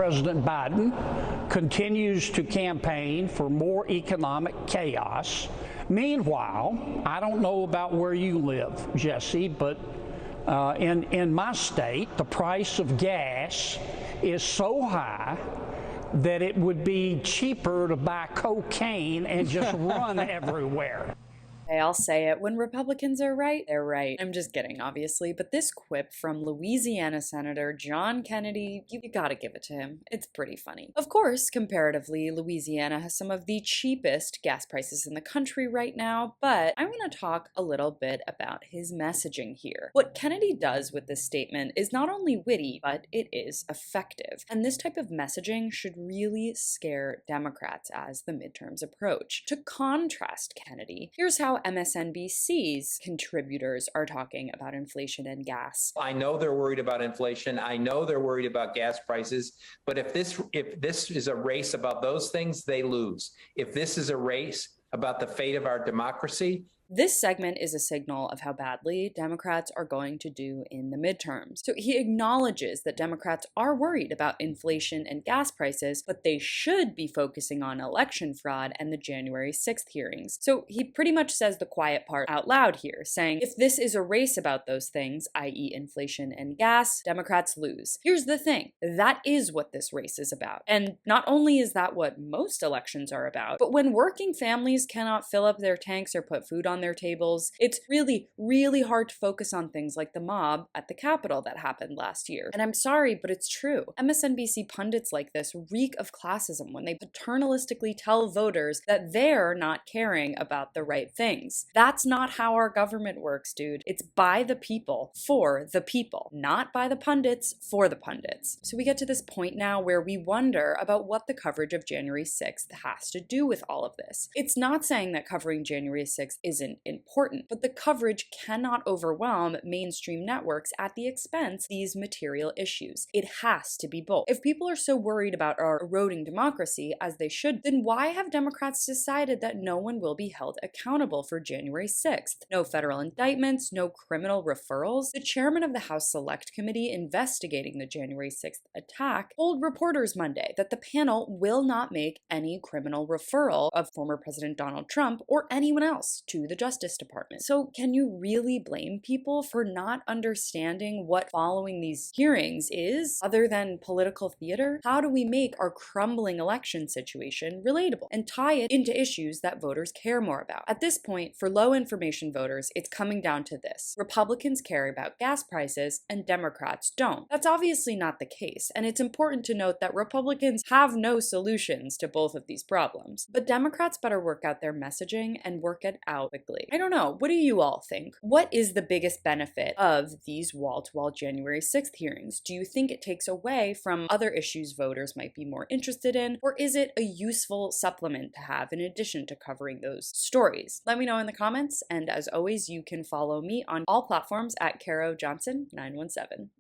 President Biden continues to campaign for more economic chaos. Meanwhile, I don't know about where you live, Jesse, but in my state, the price of gas is so high that it would be cheaper to buy cocaine and just run everywhere. Hey, I'll say it. When Republicans are right, they're right. I'm just kidding, obviously, but this quip from Louisiana Senator John Kennedy, you gotta give it to him. It's pretty funny. Of course, comparatively, Louisiana has some of the cheapest gas prices in the country right now, but I want to talk a little bit about his messaging here. What Kennedy does with this statement is not only witty, but it is effective. And this type of messaging should really scare Democrats as the midterms approach. To contrast Kennedy, here's how MSNBC's contributors are talking about inflation and gas. I know they're worried about inflation. I know they're worried about gas prices. But if this is a race about those things, they lose. If this is a race about the fate of our democracy, this segment is a signal of how badly Democrats are going to do in the midterms. So he acknowledges that Democrats are worried about inflation and gas prices, but they should be focusing on election fraud and the January 6th hearings. So he pretty much says the quiet part out loud here, saying if this is a race about those things, i.e. inflation and gas, Democrats lose. Here's the thing, that is what this race is about. And not only is that what most elections are about, but when working families cannot fill up their tanks or put food on their tables, it's really, really hard to focus on things like the mob at the Capitol that happened last year. And I'm sorry, but it's true. MSNBC pundits like this reek of classism when they paternalistically tell voters that they're not caring about the right things. That's not how our government works, dude. It's by the people, for the people, not by the pundits, for the pundits. So we get to this point now where we wonder about what the coverage of January 6th has to do with all of this. It's not saying that covering January 6th isn't important, but the coverage cannot overwhelm mainstream networks at the expense of these material issues. It has to be both. If people are so worried about our eroding democracy, as they should, then why have Democrats decided that no one will be held accountable for January 6th? No federal indictments, no criminal referrals. The chairman of the House Select Committee investigating the January 6th attack told reporters Monday that the panel will not make any criminal referral of former President Donald Trump or anyone else to the Justice Department. So can you really blame people for not understanding what following these hearings is, other than political theater? How do we make our crumbling election situation relatable and tie it into issues that voters care more about? At this point, for low information voters, it's coming down to this. Republicans care about gas prices and Democrats don't. That's obviously not the case, and it's important to note that Republicans have no solutions to both of these problems. But Democrats better work out their messaging and work it out quickly. I don't know. What do you all think? What is the biggest benefit of these wall-to-wall January 6th hearings? Do you think it takes away from other issues voters might be more interested in, or is it a useful supplement to have in addition to covering those stories? Let me know in the comments, and as always, you can follow me on all platforms at Caro Johnson 917.